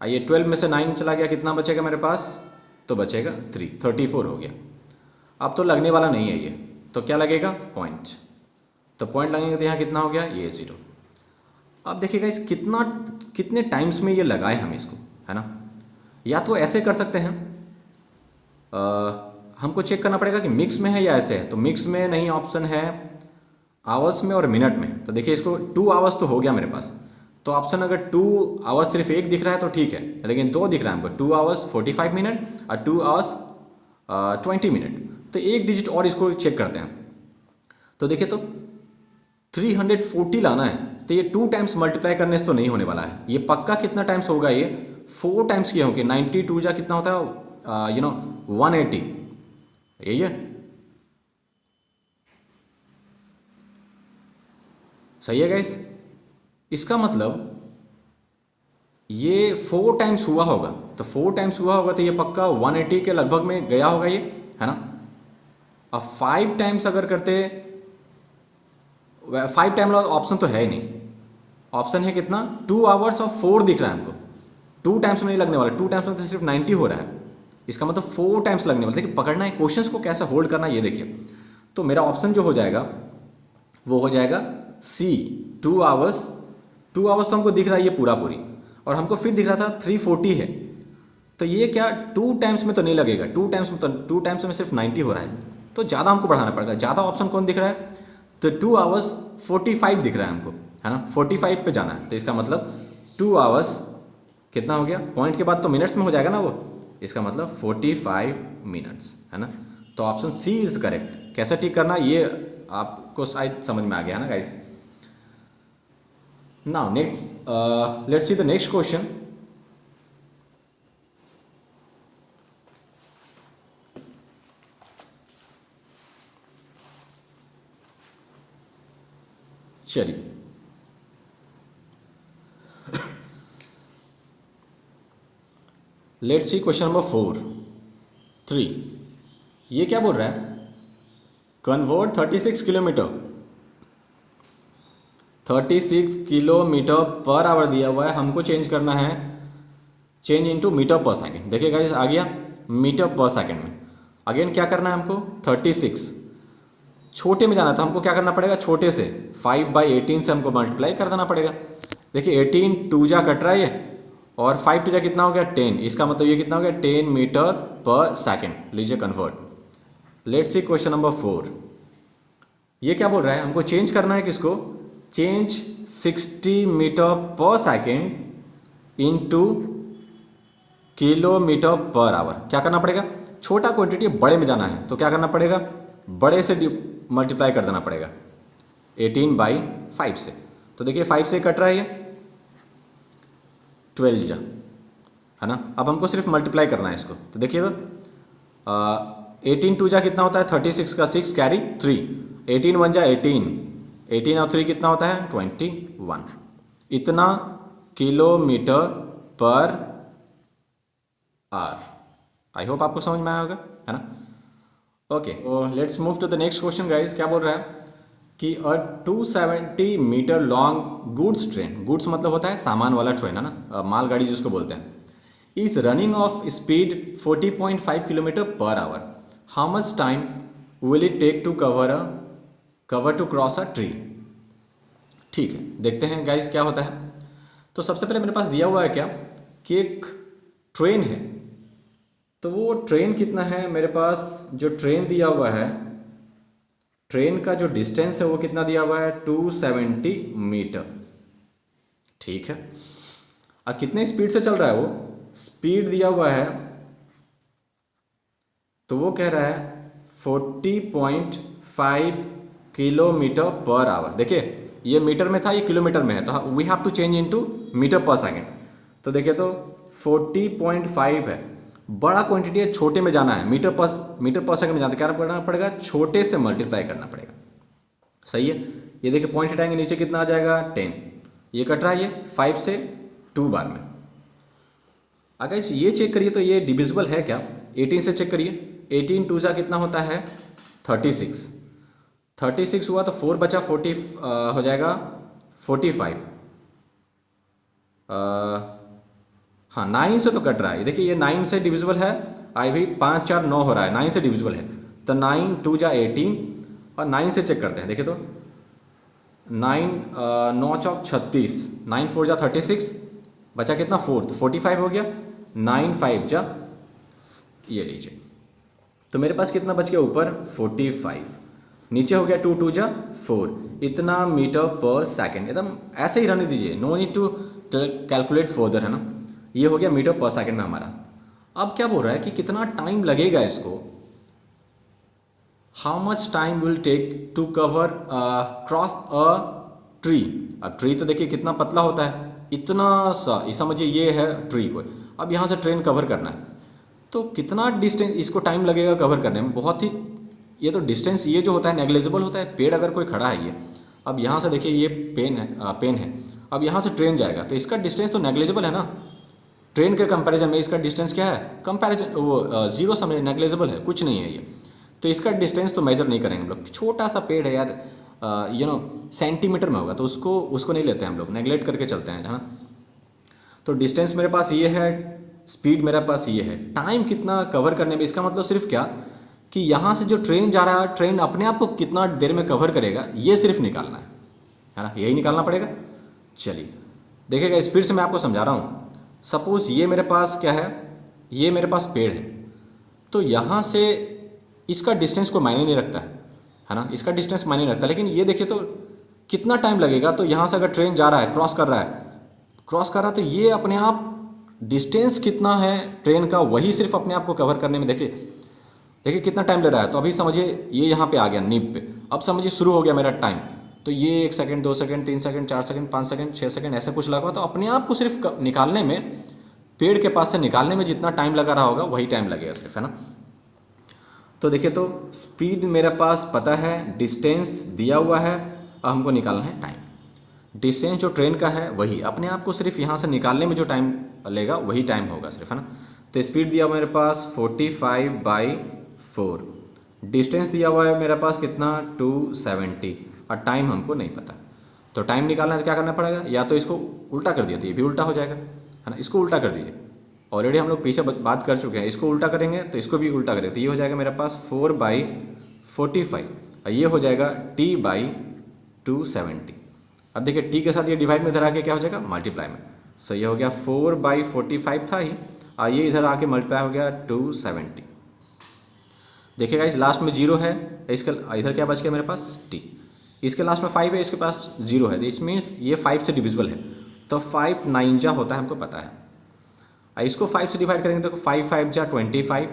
आइए 12 में से 9 चला गया, कितना बचेगा मेरे पास, तो बचेगा 3, 34 हो गया। अब तो लगने वाला नहीं है ये, तो क्या लगेगा पॉइंट, तो पॉइंट लगेंगे तो यहाँ कितना हो गया ये 0। अब देखिएगा इस कितने टाइम्स में ये लगाए हम इसको, है ना। या तो ऐसे कर सकते हैं, हमको चेक करना पड़ेगा कि मिक्स में है या ऐसे है। तो मिक्स में नहीं, ऑप्शन है आवर्स में और मिनट में। तो देखिए इसको 2 आवर्स तो हो गया मेरे पास, तो ऑप्शन अगर 2 आवर्स सिर्फ एक दिख रहा है तो ठीक है, लेकिन 2 दिख रहा है हमको, 2 आवर्स 45 मिनट और 2 आवर्स 20 मिनट। तो एक डिजिट और इसको चेक करते हैं। तो देखिए तो 340 लाना है तो ये 2 टाइम्स मल्टीप्लाई करने से तो नहीं होने वाला है, ये पक्का कितना टाइम्स होगा, ये 4 टाइम्स किए होंगे। 92 जा कितना होता है 180, यही है, सही है गाइस। इसका मतलब ये 4 टाइम्स हुआ होगा, तो 4 टाइम्स हुआ होगा तो ये पक्का 180 के लगभग में गया होगा ये, है ना। अब 5 टाइम्स अगर करते, 5 टाइम ऑप्शन तो है ही नहीं, ऑप्शन है कितना 2 आवर्स और 4 दिख रहा है हमको, 2 टाइम्स में नहीं लगने वाला, 2 टाइम्स में तो सिर्फ 90 हो रहा है, इसका मतलब 4 टाइम्स लगने वाला। देखिए पकड़ना है क्वेश्चंस को, कैसे होल्ड करना है ये देखिए। तो मेरा ऑप्शन जो हो जाएगा वो हो जाएगा सी, 2 आवर्स। 2 आवर्स तो हमको दिख रहा है ये पूरा पूरी, और हमको फिर दिख रहा था 340 है, तो ये क्या 2 टाइम्स में तो नहीं लगेगा, 2 टाइम्स में तो 2 टाइम्स में सिर्फ 90 हो रहा है, तो ज़्यादा हमको बढ़ाना पड़ेगा। ज़्यादा ऑप्शन कौन दिख रहा है, तो 2 आवर्स 45 दिख रहा है हमको, है ना, 45 पे जाना है। तो इसका मतलब 2 आवर्स कितना हो गया, पॉइंट के बाद तो मिनट्स में हो जाएगा ना वो, इसका मतलब 45 मिनट्स, है ना। तो ऑप्शन सी इज करेक्ट। कैसे टिक करना ये आपको शायद समझ में आ गया है ना guys. Now next, let's see the next question. चलिए लेट्स सी क्वेश्चन नंबर 3। ये क्या बोल रहा है, convert 36 kilometre 36 kilometer per our दिया हुआ है, हमको चेंज करना है, change into metre per second. देखिए गाइस आ गया मीटर पर सेकंड में। अगेन क्या करना है हमको, 36 छोटे में जाना था, हमको क्या करना पड़ेगा, छोटे से 5/18 से हमको मल्टीप्लाई कर देना पड़ेगा। देखिए 18 2 जा कट रहा है ये, और 5 2 जा कितना हो गया 10, इसका मतलब ये कितना हो गया 10 मीटर पर सेकंड। लीजिए convert. Let's see question number 4। ये क्या बोल रहा है, हमको चेंज करना है किसको, change 60 metre per second into kilometre per our. क्या करना पड़ेगा, छोटा क्वांटिटी बड़े में जाना है, तो क्या करना पड़ेगा, बड़े से मल्टीप्लाई कर देना पड़ेगा 18/5 से। तो देखिए 5 से कट रहा है ये 12 जा, है ना। अब हमको सिर्फ मल्टीप्लाई करना है इसको, तो देखिए तो 18 2 जा कितना होता है 36 का 6 कैरी 3, 18 1 जा 18, 18 और 3 कितना होता है 21, इतना kilometre per our. I hope आपको समझ में आया होगा, है ना। Okay, let's move to the next question guys. क्या बोल रहा है कि 270 meter long goods train, goods मतलब होता है सामान वाला ट्रेन, है ना, मालगाड़ी जिसको बोलते हैं, is running of speed 40.5 kilometer per hour. How much time will it take to cover to cross a tree. ठीक है, देखते हैं गाइस क्या होता है। तो सबसे पहले मेरे पास दिया हुआ है क्या कि एक ट्रेन है, तो वो ट्रेन कितना है मेरे पास, जो ट्रेन दिया हुआ है, ट्रेन का जो डिस्टेंस है वो कितना दिया हुआ है 270 मीटर। ठीक है, अब कितने स्पीड से चल रहा है, वो स्पीड दिया हुआ है, तो वो कह रहा है 40.5 किलोमीटर पर आवर। देखिए ये मीटर में था, ये किलोमीटर में है, तो we have to change into metre per second. तो देखिए तो 40.5 है, बड़ा क्वांटिटी है, छोटे में जाना है, मीटर पर सेकंड में जाना, क्या करना पड़ेगा, छोटे से मल्टीप्लाई करना पड़ेगा। सही है, ये देखिए पॉइंट हटाएंगे नीचे कितना आ जाएगा 10, ये कट रहा है ये 5 से 2 बार में। अगर ये चेक करिए तो ये डिविजिबल है क्या, 18 से चेक करिए, 18 2 जा कितना होता है 36, 36 हुआ तो 4 बचा 40 हो जाएगा 45। हाँ 9 से तो कट रहा है, देखिए ये 9 से डिविजिबल है, आई भी 5 4 9 हो रहा है, 9 से डिविजिबल है, तो 9 2 जा 18, और 9 से चेक करते हैं। देखिए तो 9 9 चौक 36, 9 4 जा 36, बचा कितना 4, तो 45 हो गया, 9 5 जा, ये लीजिए, तो मेरे पास कितना बच गया ऊपर 45, नीचे हो गया 2 2 जा 4, इतना मीटर पर सेकंड। एकदम ऐसे ही रहने दीजिए, no need to calculate further, है ना। ये हो गया मीटर पर सेकंड में हमारा। अब क्या बोल रहा है कि कितना टाइम लगेगा इसको how much time will take to cover cross a tree. अब ट्री तो देखिए कितना पतला होता है, इतना सा, ये समझिए ये है ट्री को। अब यहाँ से ट्रेन कवर करना है तो कितना डिस्टेंस इसको टाइम लगेगा कवर करने में, बहुत ही, ये तो डिस्टेंस ये जो होता है नेग्लेजिबल होता है। पेड़ अगर कोई खड़ा है ये, अब यहाँ से देखिए ये पेन है, अब यहाँ से ट्रेन जाएगा तो इसका डिस्टेंस तो नेग्लेजिबल है ना। ट्रेन के कंपैरिजन में इसका डिस्टेंस क्या है, कंपैरिजन वो जीरो समझ, नेग्लेजिबल है, कुछ नहीं है ये। तो इसका डिस्टेंस तो मेजर नहीं करेंगे हम लोग। छोटा सा पेड़ है यार, सेंटीमीटर में होगा तो उसको नहीं लेते हैं हम लोग, नेगलेक्ट करके चलते हैं, है ना। तो डिस्टेंस मेरे पास ये है, स्पीड मेरे पास ये है, टाइम कितना कवर करने में, इसका मतलब सिर्फ क्या कि यहाँ से जो ट्रेन जा रहा है, ट्रेन अपने आप को कितना देर में कवर करेगा ये सिर्फ निकालना है ना, यही निकालना पड़ेगा। चलिए देखिएगा, इस फिर से मैं आपको समझा रहा हूँ। सपोज ये मेरे पास क्या है, ये मेरे पास पेड़ है, तो यहाँ से इसका डिस्टेंस को मायने नहीं रखता है ना, इसका डिस्टेंस मायने नहीं रखता। लेकिन ये देखिए तो कितना टाइम लगेगा, तो यहाँ से अगर ट्रेन जा रहा है, क्रॉस कर रहा है, तो ये अपने आप डिस्टेंस कितना है ट्रेन का, वही सिर्फ अपने आप को कवर करने में देखिए कितना टाइम ले रहा है। तो अभी समझिए ये यहाँ पे आ गया नीब पे, अब समझिए शुरू हो गया मेरा टाइम। तो ये 1 second, 2 second, 3 second, 4 second, 5 second, 6 second ऐसे कुछ लगा, तो अपने आप को सिर्फ निकालने में, पेड़ के पास से निकालने में जितना टाइम लगा रहा होगा वही टाइम लगेगा सिर्फ, है ना। तो देखिए तो स्पीड मेरे पास पता है, डिस्टेंस दिया हुआ है, अब हमको निकालना है टाइम। डिस्टेंस जो ट्रेन का है वही, अपने आप को सिर्फ यहाँ से निकालने में जो टाइम लेगा वही टाइम होगा सिर्फ, है ना। तो स्पीड दिया हुआ मेरे पास 45/4, डिस्टेंस दिया हुआ है मेरे पास कितना 270, और टाइम हमको नहीं पता। तो टाइम निकालना है तो क्या करना पड़ेगा, या तो इसको उल्टा कर दिया तो ये भी उल्टा हो जाएगा, है ना। इसको उल्टा कर दीजिए, ऑलरेडी हम लोग पीछे बात कर चुके हैं। इसको उल्टा करेंगे तो इसको भी उल्टा करेंगे, तो ये हो जाएगा मेरे पास 4/45, और ये हो जाएगा t/270। अब देखिए t के साथ ये डिवाइड में इधर आके क्या हो जाएगा, मल्टीप्लाई में। सो ये हो गया 4/45 था ही, और ये इधर आके मल्टीप्लाई हो गया 270। देखिएगा इस लास्ट में 0 है, इसका इधर क्या बच गया मेरे पास t, इसके लास्ट में 5 है, इसके पास 0 है, इस मीन्स ये 5 से डिविजिबल है। तो 5 9 जा होता है, हमको पता है। इसको 5 से डिवाइड करेंगे तो 5 5 जा 25,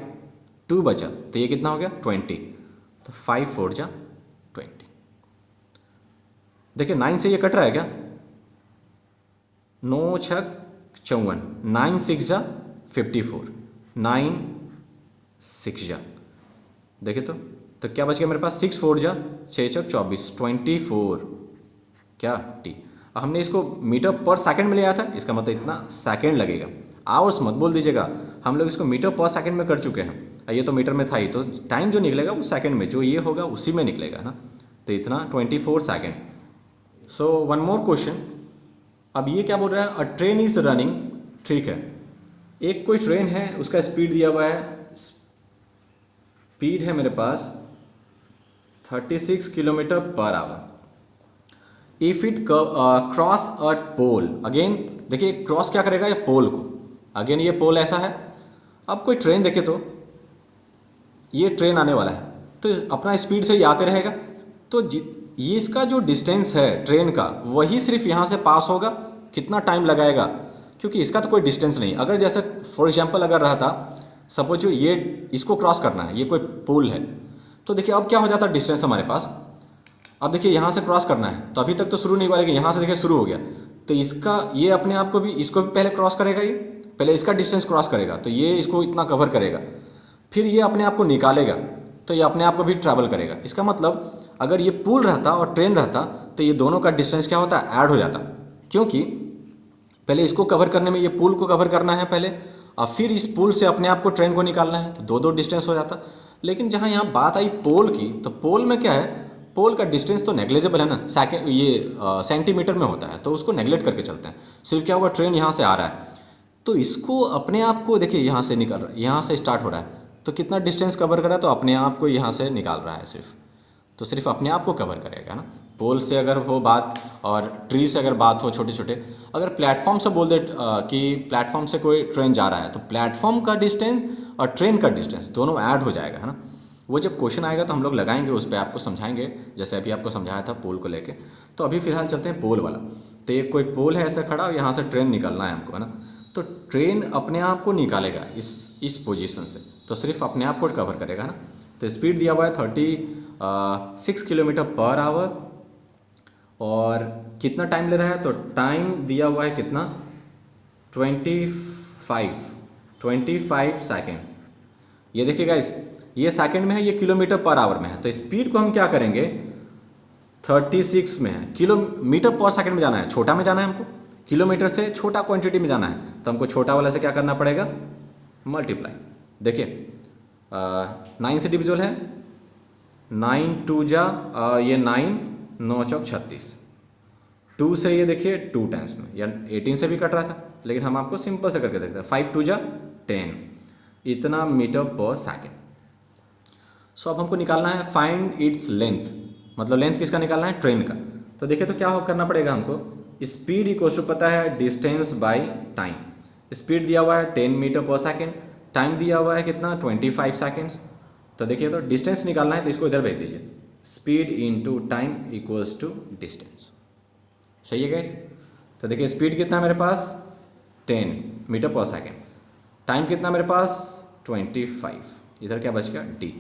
2 बचा तो ये कितना हो गया 20, तो 5 4 जा 20। देखिए 9 से ये कट रहा है क्या, 9 6 54, 9 6 जा 54, 9 6 जा, देखिए तो क्या बच गया मेरे पास 6 4 जा 6 6 24, 24 क्या टी। हमने इसको मीटर पर सेकंड में लिया था, इसका मतलब इतना सेकंड लगेगा। आवर्स मत बोल दीजिएगा, हम लोग इसको मीटर पर सेकंड में कर चुके हैं, ये तो मीटर में था ही, तो टाइम जो निकलेगा वो सेकंड में, जो ये होगा उसी में निकलेगा ना। तो इतना 24 second. So one more question, अब ये क्या बोल रहा है, अ ट्रेन इज रनिंग, ठीक है, एक कोई ट्रेन है, उसका स्पीड दिया हुआ है, स्पीड है मेरे पास 36 kilometer per hour. If it cross a pole, again देखिए क्रॉस क्या करेगा, ये पोल को, अगेन ये पोल ऐसा है। अब कोई ट्रेन देखे तो ये ट्रेन आने वाला है, तो अपना स्पीड से ये आते रहेगा, तो ये इसका जो डिस्टेंस है ट्रेन का वही सिर्फ यहाँ से पास होगा, कितना टाइम लगाएगा, क्योंकि इसका तो कोई डिस्टेंस नहीं। अगर जैसे फॉर एग्जांपल अगर रहा था, सपोज ये इसको क्रॉस करना है, ये कोई पोल है, तो देखिए अब क्या हो जाता है डिस्टेंस हमारे पास। अब देखिए यहाँ से क्रॉस करना है, तो अभी तक तो शुरू नहीं हुआ, लेकिन यहाँ से देखिए शुरू हो गया, तो इसका ये अपने आप को भी, इसको भी पहले क्रॉस करेगा, ये पहले इसका डिस्टेंस क्रॉस करेगा, तो ये इसको इतना कवर करेगा, फिर ये अपने आप को निकालेगा, तो ये अपने आप को भी ट्रैवल करेगा। इसका मतलब अगर ये पुल रहता और ट्रेन रहता तो ये दोनों का डिस्टेंस क्या होता है, ऐड हो जाता, क्योंकि पहले इसको कवर करने में ये पुल को कवर करना है पहले, और फिर इस पुल से अपने आप को ट्रेन को निकालना है, तो दो डिस्टेंस हो जाता। लेकिन जहाँ यहाँ बात आई पोल की, तो पोल में क्या है, पोल का डिस्टेंस तो नेग्लेजिबल है ना, सेंटीमीटर में होता है, तो उसको नेग्लेक्ट करके चलते हैं। सिर्फ क्या होगा, ट्रेन यहाँ से आ रहा है, तो इसको अपने आप को देखिए यहाँ से निकल रहा है, यहाँ से स्टार्ट हो रहा है, तो कितना डिस्टेंस कवर कर रहा है, तो अपने आप को यहाँ से निकाल रहा है सिर्फ, तो सिर्फ अपने आप को कवर करेगा ना। पोल से अगर हो बात और ट्री से अगर बात हो, छोटे छोटे, अगर प्लेटफॉर्म से बोल दे कि प्लेटफॉर्म से कोई ट्रेन जा रहा है, तो प्लेटफॉर्म का डिस्टेंस और ट्रेन का डिस्टेंस दोनों ऐड हो जाएगा, है ना। वो जब क्वेश्चन आएगा तो हम लोग लगाएंगे, उस पर आपको समझाएंगे, जैसे अभी आपको समझाया था पोल को लेके। तो अभी फिलहाल चलते हैं पोल वाला। तो एक कोई पोल है ऐसा खड़ा, और यहाँ से ट्रेन निकलना है हमको, है ना। तो ट्रेन अपने आप को निकालेगा इस पोजीशन से, तो सिर्फ अपने आप को कवर करेगा ना। तो स्पीड दिया हुआ है 36 किलोमीटर पर आवर, और कितना टाइम ले रहा है, तो टाइम दिया हुआ है कितना 25 सेकेंड। ये देखिए गाइस, ये सेकंड में है, ये किलोमीटर पर आवर में है, तो स्पीड को हम क्या करेंगे 36 में है, किलोमीटर पर सेकंड में जाना है, छोटा में जाना है हमको, किलोमीटर से छोटा क्वांटिटी में जाना है, तो हमको छोटा वाला से क्या करना पड़ेगा मल्टीप्लाई। देखिए 9 से डिविजल है, 9 2 जा ये 9 9 चौक 36, 2 से ये देखिए 2 टाइम्स में, या 18 से भी कट रहा था, लेकिन हम आपको सिंपल से करके देखते हैं, 5 2 जा 10, इतना मीटर पर सेकेंड। सो अब हमको निकालना है फाइंड इट्स लेंथ, मतलब लेंथ किसका निकालना है, ट्रेन का। तो देखिए तो क्या करना पड़ेगा हमको, स्पीड इक्वल टू पता है डिस्टेंस बाय टाइम। स्पीड दिया हुआ है 10 मीटर पर सेकेंड, टाइम दिया हुआ है कितना 25 सेकेंड्स। तो देखिए तो डिस्टेंस निकालना है, तो इसको इधर भेज दीजिए, speed into time equals to distance. सही है गाइस। तो देखिए स्पीड कितना है मेरे पास 10 मीटर पर सेकेंड, टाइम कितना मेरे पास 25, इधर क्या बच गया डी।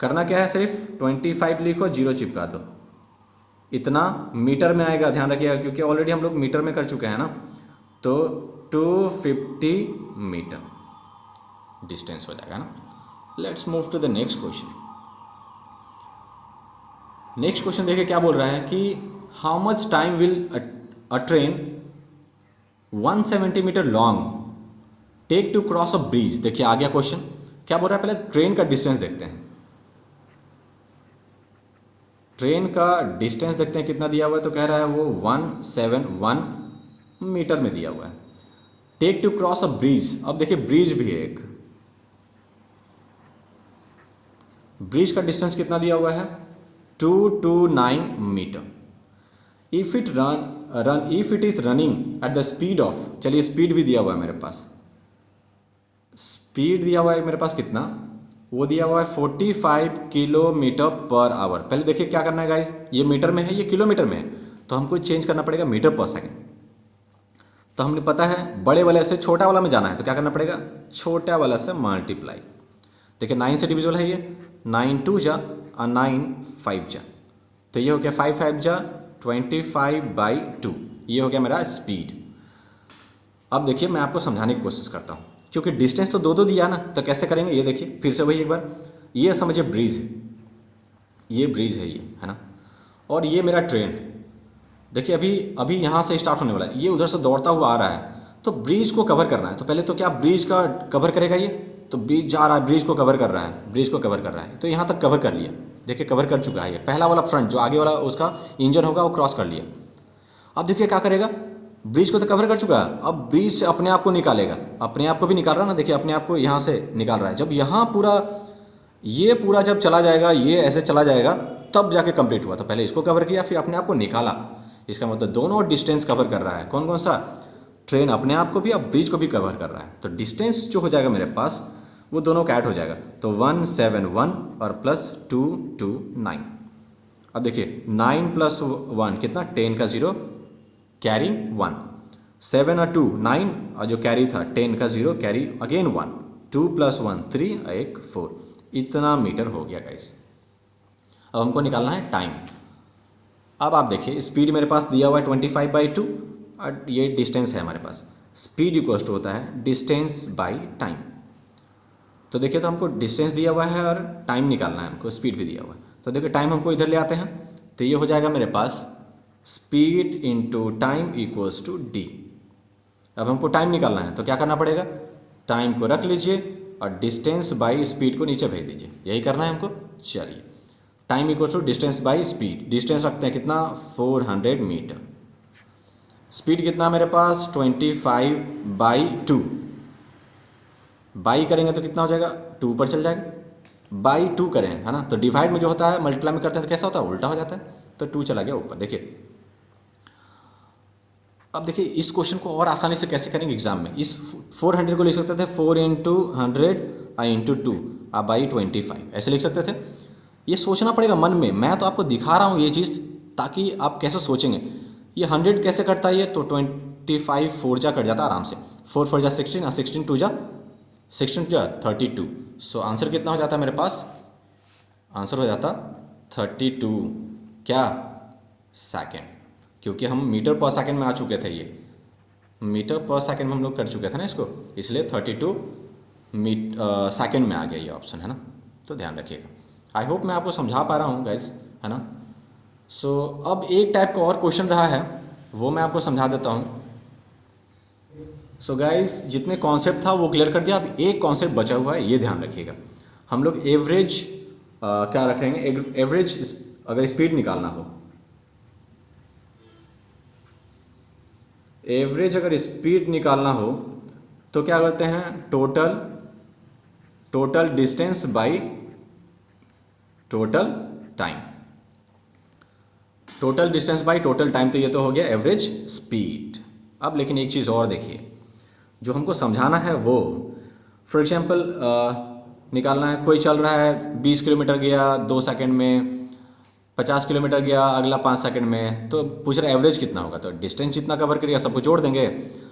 करना क्या है, सिर्फ 25 लिखो, 0 चिपका दो, इतना मीटर में आएगा, ध्यान रखिएगा क्योंकि ऑलरेडी हम लोग मीटर में कर चुके हैं ना। तो 250 मीटर डिस्टेंस हो जाएगा ना। Let's move to the next question. Next question देखिए क्या बोल रहा है कि how much time will a train 170 meter long take to cross a bridge. देखिए आ गया क्वेश्चन, क्या बोल रहा है, पहले ट्रेन का डिस्टेंस देखते हैं। ट्रेन का डिस्टेंस देखते हैं कितना दिया हुआ है, तो कह रहा है वो 171 मीटर में दिया हुआ है। Take to cross a bridge, अब देखिए ब्रिज भी है एक, ब्रिज का डिस्टेंस कितना दिया हुआ है 229 meter. If it is running at the speed of, चलिए स्पीड भी दिया हुआ है मेरे पास, स्पीड दिया हुआ है मेरे पास कितना, वो दिया हुआ है 45 किलोमीटर पर आवर। पहले देखिए क्या करना है गाइस, ये मीटर में है, ये किलोमीटर में है, तो हमको चेंज करना पड़ेगा मीटर पर सेकेंड। तो हमने पता है बड़े वाले से छोटा वाला में जाना है, तो क्या करना पड़ेगा छोटा वाला से मल्टीप्लाई। देखिए 9 से डिविजल है, ये 9 2 जा और 9 5 जा, तो ये हो गया 5 5 जा 25/2, ये हो गया मेरा स्पीड। अब देखिए मैं आपको समझाने की कोशिश करता हूँ, क्योंकि डिस्टेंस तो दो दिया ना, तो कैसे करेंगे ये देखिए फिर से वही एक बार। ये समझिए ब्रिज है, ये ब्रिज है, ये है ना, और ये मेरा ट्रेन है। देखिए अभी यहाँ से स्टार्ट होने वाला है, ये उधर से दौड़ता हुआ आ रहा है, तो ब्रिज को कवर करना है। तो पहले तो क्या ब्रिज का कवर करेगा ये, तो ब्रिज जा रहा है, ब्रिज को कवर कर रहा है, ब्रिज को कवर कर रहा है, तो यहाँ तक कवर कर लिया। देखिए कवर कर चुका है, ये पहला वाला फ्रंट जो आगे वाला उसका इंजन होगा वो क्रॉस कर लिया। अब देखिए क्या करेगा, ब्रिज को तो कवर कर चुका है, अब ब्रिज से अपने आप को निकालेगा, अपने आप को भी निकाल रहा है ना, देखिए अपने आप को यहाँ से निकाल रहा है। जब यहाँ पूरा ये पूरा जब चला जाएगा, ये ऐसे चला जाएगा, तब जाके कंप्लीट हुआ। तो पहले इसको कवर किया, फिर अपने आप को निकाला। इसका मतलब दोनों डिस्टेंस कवर कर रहा है। कौन कौन सा, ट्रेन अपने आप को भी और ब्रिज को भी कवर कर रहा है। तो डिस्टेंस जो हो जाएगा मेरे पास वो दोनों का ऐड हो जाएगा, तो 171 और प्लस 229। अब देखिए 9 + 1 कितना 10 का 0 कैरी 1, 7 और 2 9, और जो कैरी था 10 का 0 कैरी अगेन 1, 2 + 1 3 और 1 4, इतना मीटर हो गया गाइस। अब हमको निकालना है टाइम। अब आप देखिए स्पीड मेरे पास दिया हुआ है 25/2 और ये डिस्टेंस है हमारे पास। स्पीड इक्वल टू होता है डिस्टेंस बाय टाइम। तो देखिए तो हमको डिस्टेंस दिया हुआ है और टाइम निकालना है हमको, स्पीड भी दिया हुआ है। तो देखिए टाइम हमको इधर ले आते हैं, तो ये हो जाएगा मेरे पास speed into time equals to D. अब हमको टाइम निकालना है, तो क्या करना पड़ेगा, टाइम को रख लीजिए और डिस्टेंस बाय स्पीड को नीचे भेज दीजिए, यही करना है हमको। चलिए time equals to distance by speed, distance रखते हैं कितना 400 मीटर, स्पीड कितना मेरे पास 25/2, बाई करेंगे तो कितना हो जाएगा 2 पर चल जाएगा, बाई 2 करें है ना, तो डिवाइड में जो होता है मल्टीप्लाई में करते हैं तो कैसा होता है उल्टा हो जाता है, तो 2 चला गया ऊपर। देखिए अब देखिए इस क्वेश्चन को और आसानी से कैसे करेंगे एग्जाम में। इस 400 को लिख सकते थे 4 × 100 × 2 आप बाई 25 ऐसे लिख सकते थे। ये सोचना पड़ेगा मन में, मैं तो आपको दिखा रहा हूँ ये चीज़ ताकि आप कैसे सोचेंगे। ये 100 कैसे कटता है, ये तो 25 4 जा कट जाता है आराम से, 4 4 जा 16 और 16 2 जा 32। सो आंसर कितना हो जाता है मेरे पास आंसर हो जाता 32 क्या सेकेंड, क्योंकि हम मीटर पर सेकेंड में आ चुके थे, ये मीटर पर सेकेंड में हम लोग कर चुके थे ना इसको, इसलिए 32 सेकेंड में आ गया ये ऑप्शन, है ना। तो ध्यान रखिएगा। आई होप मैं आपको समझा पा रहा हूँ गाइस, है ना। सो अब एक टाइप का और क्वेश्चन रहा है, वो मैं आपको समझा देता हूँ। सो गाइस जितने कॉन्सेप्ट था वो क्लियर कर दिया, अब एक कॉन्सेप्ट बचा हुआ है, ये ध्यान रखिएगा। हम लोग एवरेज क्या रखेंगे, एवरेज अगर स्पीड निकालना हो, एवरेज अगर स्पीड निकालना हो तो क्या करते हैं, total distance by total time, total distance by total time. तो ये तो हो गया एवरेज स्पीड। अब लेकिन एक चीज़ और देखिए, जो हमको समझाना है वो, फॉर एग्जांपल निकालना है, कोई चल रहा है 20 किलोमीटर गया 2 सेकंड में, 50 किलोमीटर गया अगला 5 सेकंड में, तो पूछ रहा है एवरेज कितना होगा। तो डिस्टेंस जितना कवर करेगा सबको जोड़ देंगे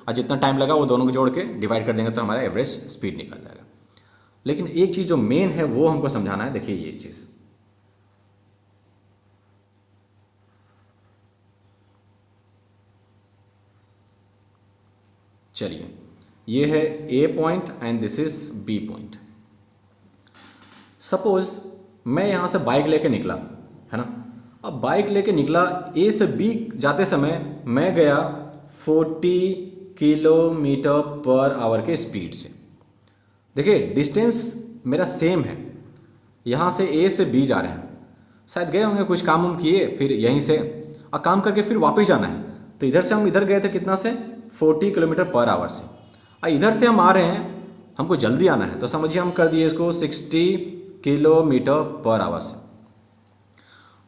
और जितना टाइम लगा वो दोनों को जोड़ के डिवाइड कर देंगे, तो हमारा एवरेज स्पीड निकल जाएगा। लेकिन एक चीज़ जो मेन है वो हमको समझाना है। देखिए ये चीज़, चलिए ये है A point and this is B point. Suppose मैं यहाँ से बाइक लेके निकला, है ना। अब बाइक लेके निकला, ए से बी जाते समय मैं गया 40 किलोमीटर पर आवर के स्पीड से। देखिए डिस्टेंस मेरा सेम है, यहाँ से ए से बी जा रहे हैं, शायद गए होंगे कुछ काम उम किए, फिर यहीं से और काम करके फिर वापस जाना है। तो इधर से हम इधर गए थे कितना से, 40 किलोमीटर पर आवर से, और इधर से हम आ रहे हैं, हमको जल्दी आना है, तो समझिए हम कर दिए इसको 60 किलोमीटर पर आवर से।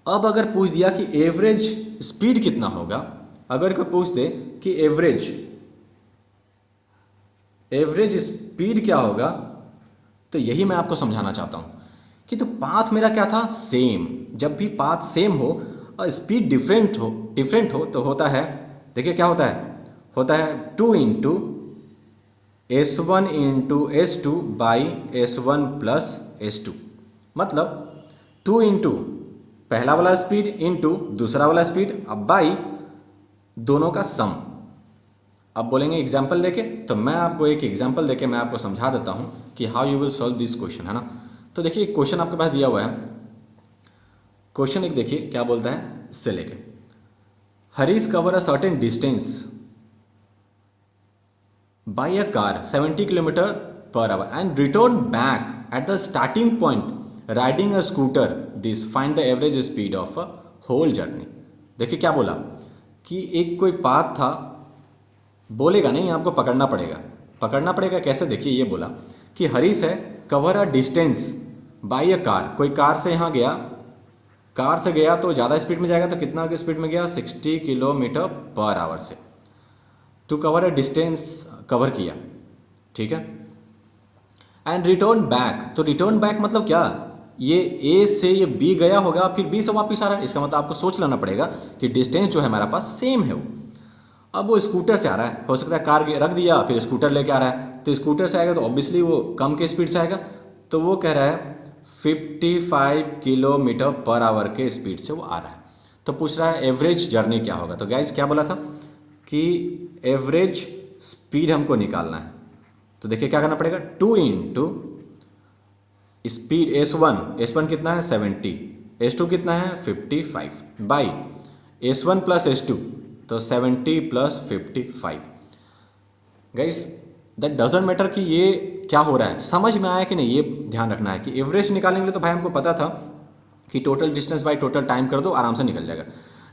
अब अगर पूछ दिया कि एवरेज स्पीड कितना होगा, अगर कोई पूछ दे कि एवरेज स्पीड क्या होगा, तो यही मैं आपको समझाना चाहता हूं कि तो पाथ मेरा क्या था, सेम। जब भी पाथ सेम हो और स्पीड डिफरेंट हो तो होता है, देखिए क्या होता है 2 into S1 into S2 by S1 plus S2। मतलब 2 इंटू पहला वाला स्पीड इंटू दूसरा वाला स्पीड, अब बाई दोनों का सम। अब बोलेंगे एग्जाम्पल देके, तो मैं आपको एक एग्जाम्पल देके मैं आपको समझा देता हूं कि how you will solve this question, है ना। तो देखिए क्वेश्चन आपके पास दिया हुआ है, क्वेश्चन एक देखिए क्या बोलता है, इससे लेके Harish cover a certain distance by a car 70 kilometre per our and return back at the starting point riding a scooter, this find the average speed of a whole journey। देखिए क्या बोला कि एक कोई पाथ था, बोलेगा नहीं, आपको पकड़ना पड़ेगा कैसे, देखिए ये बोला कि हरीश है cover a distance by a car, कोई कार से यहाँ गया, कार से गया तो ज़्यादा स्पीड में जाएगा, तो कितना की स्पीड में गया, 60 किलोमीटर पर आवर से, to cover a distance cover किया, ठीक है। एंड रिटर्न बैक, तो रिटर्न बैक मतलब क्या, ये ए से ये बी गया होगा फिर बी से वापस आ रहा है, इसका मतलब आपको सोच लेना पड़ेगा कि डिस्टेंस जो है हमारे पास सेम है वो। अब वो स्कूटर से आ रहा है, हो सकता है कार रख दिया फिर स्कूटर लेके आ रहा है, तो स्कूटर से आएगा तो ऑब्वियसली वो कम के स्पीड से आएगा, तो वो कह रहा है 55 किलोमीटर पर आवर के स्पीड से वो आ रहा है। तो पूछ रहा है एवरेज जर्नी क्या होगा। तो गाइस क्या बोला था कि एवरेज स्पीड हमको निकालना है, तो देखिए क्या करना पड़ेगा, 2 इंटू स्पीड S1 कितना है 70, S2 कितना है 55 बाई S1 प्लस S2, तो 70 plus 55। Guys that doesn't matter कि ये क्या हो रहा है, समझ में आया कि नहीं, ये ध्यान रखना है कि एवरेज निकालेंगे तो भाई हमको पता था कि total distance by total time कर दो आराम से निकल जाएगा।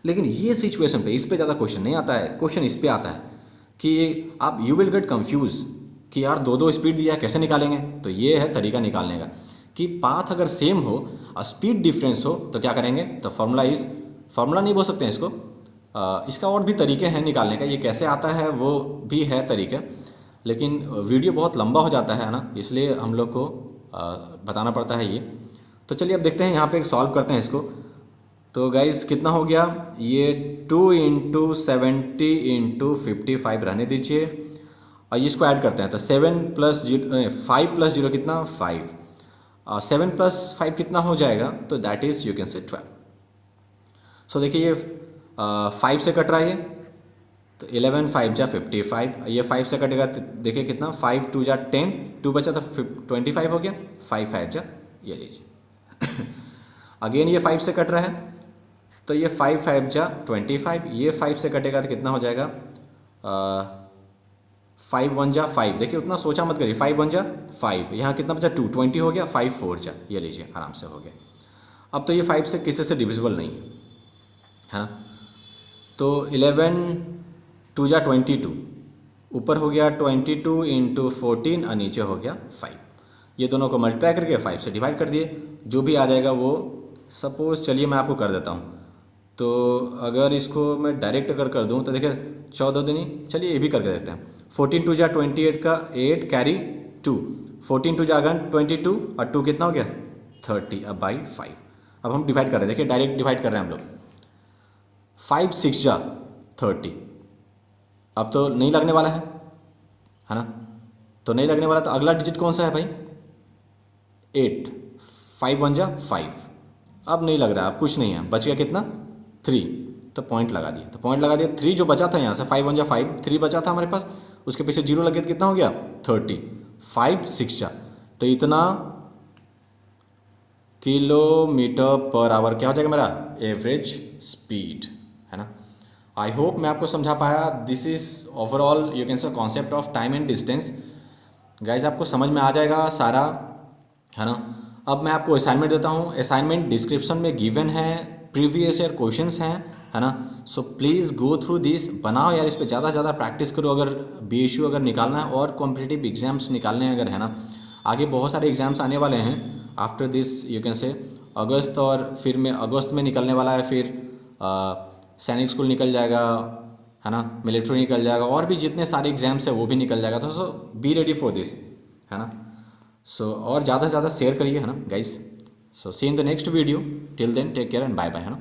लेकिन ये सिचुएशन पे इस पे ज़्यादा क्वेश्चन नहीं आता है, क्वेश्चन इस पे आता है कि आप यू विल गेट कंफ्यूज कि यार दो स्पीड दिया कैसे निकालेंगे। तो ये है तरीका निकालने का कि पाथ अगर सेम हो और स्पीड डिफरेंस हो तो क्या करेंगे, तो फार्मूला नहीं बोल सकते हैं इसको, इसका और भी तरीके हैं निकालने का, ये कैसे आता है वो भी है तरीका, लेकिन वीडियो बहुत लंबा हो जाता है ना, इसलिए हम लोग को बताना पड़ता है ये। तो चलिए अब देखते हैं यहाँ पे सॉल्व करते हैं इसको। तो गाइस कितना हो गया, ये 2 इंटू 70 इंटू 55 रहने दीजिए और इसको ऐड करते हैं, तो 7 प्लस 5 प्लस 0 कितना 5, 7+5 कितना हो जाएगा, तो दैट इज़ यू कैन से 12। सो देखिए ये 5 से कट रहा है ये, तो 11 5 जा 55, ये 5 से कटेगा तो देखिए कितना, 5 2 जा 10, 2 बचा तो 25 हो गया, 5 5 जा, ये लीजिए अगेन ये 5 से कट रहा है, तो ये 5 5 जा 25, ये 5 से कटेगा तो कितना हो जाएगा, 5 1 जा 5, देखिए उतना सोचा मत करिए, 5 1 जा 5, यहाँ कितना बचा 2, 20 हो गया, 5 4 जा, ये लीजिए आराम से हो गया। अब तो ये 5 से किसी से डिविजिबल नहीं है ना, तो 11 2 जा 22, ऊपर हो गया 22 इंटू 14 और नीचे हो गया 5, ये दोनों को मल्टीप्लाई करके 5 से डिवाइड कर दिए, जो भी आ जाएगा वो, सपोज़ चलिए मैं आपको कर देता हूँ, तो अगर इसको मैं डायरेक्ट अगर कर दूँ तो देखिए 14 दूनी, चलिए ये भी करके देते हैं, 14 2 जा 28 का 8 कैरी 2, 14 2 जा अगन 22 और 2 कितना हो गया 30, अब बाई 5। अब हम डिवाइड कर रहे हैं, देखिए डायरेक्ट डिवाइड कर रहे हैं हम लोग, 5 6 जा 30, अब तो नहीं लगने वाला है ना, तो नहीं लगने वाला, तो अगला डिजिट कौन सा है भाई 8, 5 1 जा 5, अब नहीं लग रहा, अब कुछ नहीं है, बच गया कितना 3, तो पॉइंट लगा दिए, तो पॉइंट लगा दिया, 3 जो बचा था यहाँ से 5 1 जा 5, 3 बचा था हमारे पास, उसके पीछे 0 लग गया तो कितना हो गया 30, 5 6 जा, तो इतना किलोमीटर पर आवर क्या हो जाएगा मेरा एवरेज स्पीड, है ना। आई होप मैं आपको समझा पाया, this is overall you can से concept of time and distance. Guys आपको समझ में आ जाएगा सारा, है ना। अब मैं आपको असाइनमेंट देता हूँ, असाइनमेंट डिस्क्रिप्शन में गिवन है, प्रीवियस ईयर क्वेश्चंस हैं, है ना। So please go through this, बनाओ यार, इस पर ज़्यादा से ज़्यादा प्रैक्टिस करो, अगर BSU अगर निकालना है और कॉम्पिटिटिव एग्जाम्स निकालने हैं अगर, है ना। आगे बहुत सारे एग्जाम्स आने वाले हैं आफ्टर दिस यू कैन से अगस्त, और फिर में अगस्त में निकलने वाला है, फिर सैनिक स्कूल निकल जाएगा, है ना, मिलिट्री निकल जाएगा, और भी जितने सारे एग्जाम्स हैं वो भी निकल जाएगा, तो सो बी रेडी फॉर दिस, है ना। सो और ज़्यादा से ज़्यादा शेयर करिए, है ना guys. So see in the next video, till then take care and bye bye, है ना।